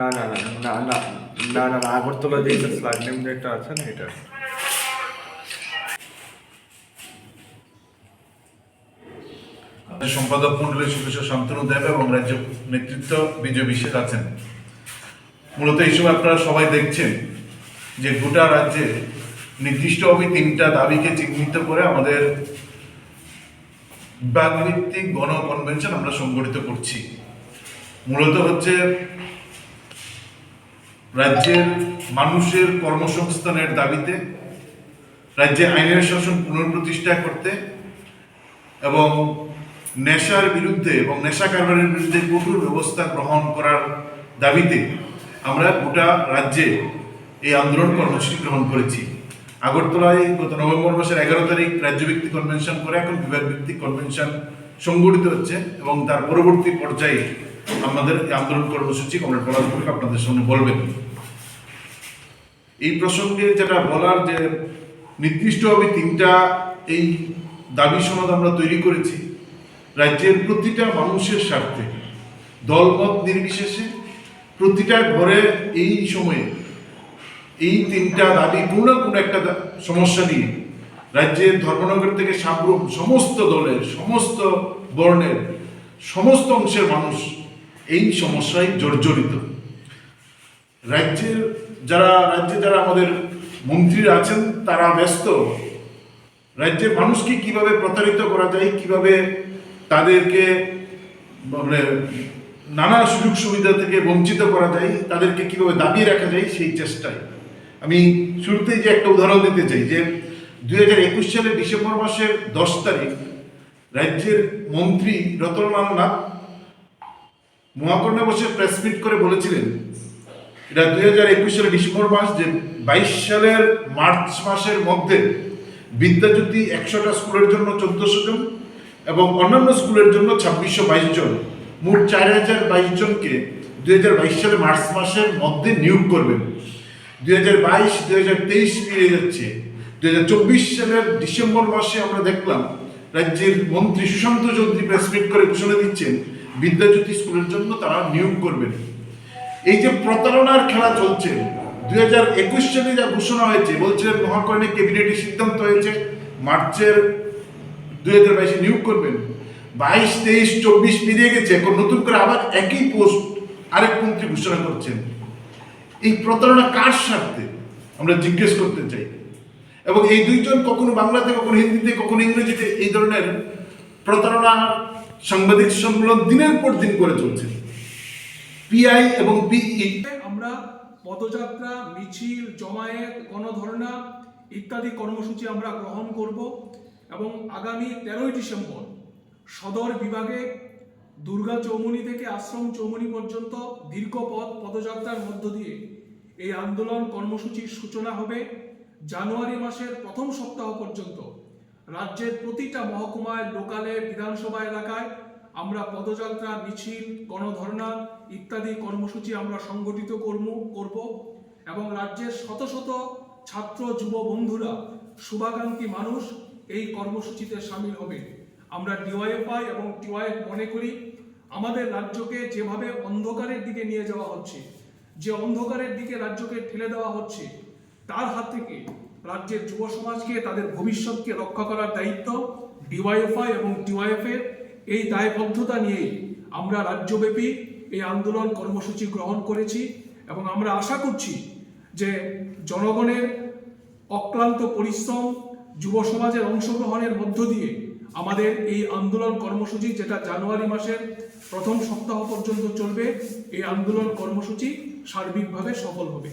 না না না না না না না না আগরতলা যে স্লাগ নেম যেটা আছে না এটা সম্পাদক মন্ডলীর সদস্য শান্তনু দেব এবং রাজ্য নেতৃত্ব বিজয় বিশ্বাস আছেন। মূলত এই সময় আপনারা সবাই দেখছেন যে গোটা রাজ্যে নির্দিষ্টভাবে 3টা দাবিকে চিহ্নিত করে আমাদের বিভাগভিত্তিক গণ কনভেনশন আমরা সংগঠিত করছি। মূলত হচ্ছে রাজ্যের মানুষের কর্মসংস্থানের দাবিতে, রাজ্যে আইনের শাসন পুনঃপ্রতিষ্ঠা করতে এবং নেশার বিরুদ্ধে এবং নেশা কারবারের বিরুদ্ধে কঠোর ব্যবস্থা গ্রহণ করার দাবিতে আমরা গোটা রাজ্যে এই আন্দোলন কর্মসূচি গ্রহণ করেছি। আগরতলায় গত নভেম্বর মাসের 11 তারিখ রাজ্যভিত্তিক কনভেনশন করে এখন বিভাগ ভিত্তিক কনভেনশন সংগঠিত হচ্ছে এবং তার পরবর্তী পর্যায়ে আমাদের এই আন্দোলন কর্মসূচি কমরেড পলাশপুরকে আপনাদের সামনে বলবেন। এই প্রসঙ্গে যেটা বলার যে নির্দিষ্টভাবে 3টা এই দাবি সনদ আমরা তৈরি করেছি রাজ্যের প্রতিটা মানুষের স্বার্থে, দলমত নির্বিশেষে প্রতিটা ঘরে এই সময়ে এই 3টা দাবি কোনো না কোনো একটা সমস্যা নিয়ে রাজ্যের ধর্মনগর থেকে সাবরুম সমস্ত দলের, সমস্ত বর্ণের, সমস্ত অংশের মানুষ এই সমস্যায় জর্জরিত। রাজ্যে যারা আমাদের মন্ত্রীরা আছেন তারা ব্যস্ত রাজ্যের মানুষকে কিভাবে প্রতারিত করা যায়, কিভাবে তাদেরকে নানা সুযোগ সুবিধা থেকে বঞ্চিত করা যায়, তাদেরকে কিভাবে দাবিয়ে রাখা যায় সেই চেষ্টায়। আমি শুরুতেই যে একটা উদাহরণ দিতে চাই যে 2021 সালের ডিসেম্বর মাসের 10 তারিখ রাজ্যের মন্ত্রী রতনলাল নাথ মহাকরণে বসে প্রেস মিট করে বলেছিলেন, এটা 2021 সালের ডিসেম্বর মাস, যে 22 সালের মার্চ মাসের মধ্যে বিদ্যাজ্যোতি 100টা স্কুলের জন্য 1400 জন এবং অন্যান্য স্কুলের জন্য 2622 জন, মোট 4022 জনকে 2022 সালে মার্চ মাসের মধ্যে নিয়োগ করবেন। 2022-2023 পেরিয়ে যাচ্ছে, 2024 সালের ডিসেম্বর মাসে আমরা দেখলাম রাজ্যের মন্ত্রী সুশান্ত চৌধুরী প্রেস মিট করে ঘোষণা দিচ্ছেন বিদ্যাজ্যোতি স্কুলের জন্য তারা নিয়োগ করবেন। এই যে প্রতারণার খেলা চলছে, 2021 সালে যা ঘোষণা হয়েছে, বলছিলেন মহাকরণে ক্যাবিনেটের সিদ্ধান্ত হয়েছে মার্চের 2022 নিয়োগ করবেন, 22, 23, 24 পেরিয়ে গেছে, এখন নতুন করে আবার একই পোস্ট আরেক মন্ত্রী ঘোষণা করছেন। এই প্রতারণা কার স্বার্থে আমরা জিজ্ঞেস করতে চাই। এবং এই দুইজন কখনো বাংলাতে, কখনো হিন্দিতে, কখনো ইংরেজিতে এই ধরনের প্রতারণা সাংবাদিক সম্মেলন দিনের পর দিন করে চলছে। পিআই এবং পিই আমরা পদযাত্রা, মিছিল, জমায়েত, গণধর্ণা ইত্যাদি কর্মসূচি আমরা গ্রহণ করব এবং আগামী 13ই ডিসেম্বর সদর বিভাগে দুর্গা চৌমুনি থেকে আশ্রম চৌমুনি পর্যন্ত দীর্ঘ পদযাত্রার মধ্য দিয়ে এই আন্দোলন কর্মসূচির সূচনা হবে। জানুয়ারি মাসের প্রথম সপ্তাহ পর্যন্ত রাজ্যের প্রতিটা মহকুমায়, লোকালে, বিধানসভা এলাকায় আমরা পদযাত্রা, মিছিল, গণধর্ণা ইত্যাদি কর্মসূচি আমরা সংগঠিত করব এবং রাজ্যের শত শত ছাত্র, যুব বন্ধুরা, শুভাকাঙ্ক্ষী মানুষ এই কর্মসূচিতে সামিল হবে। আমরা ডিওয়াইএফআই এবং টিওয়াইএফ মনে করি আমাদের রাজ্যকে যেভাবে অন্ধকারের দিকে নিয়ে যাওয়া হচ্ছে, যে অন্ধকারের দিকে রাজ্যকে ঠেলে দেওয়া হচ্ছে, তার হাত থেকে রাজ্যের যুব সমাজকে, তাদের ভবিষ্যৎকে রক্ষা করার দায়িত্ব ডিওয়াইএফআই এবং টিওয়াইএফ এর। এই দায়বদ্ধতা নিয়েই আমরা রাজ্যব্যাপী এই আন্দোলন কর্মসূচি গ্রহণ করেছি এবং আমরা আশা করছি যে জনগণের অক্লান্ত পরিশ্রম, যুব সমাজের অংশগ্রহণের মধ্য দিয়ে আমাদের এই আন্দোলন কর্মসূচি, যেটা জানুয়ারি মাসের প্রথম সপ্তাহ পর্যন্ত চলবে, এই আন্দোলন কর্মসূচি সার্বিকভাবে সফল হবে।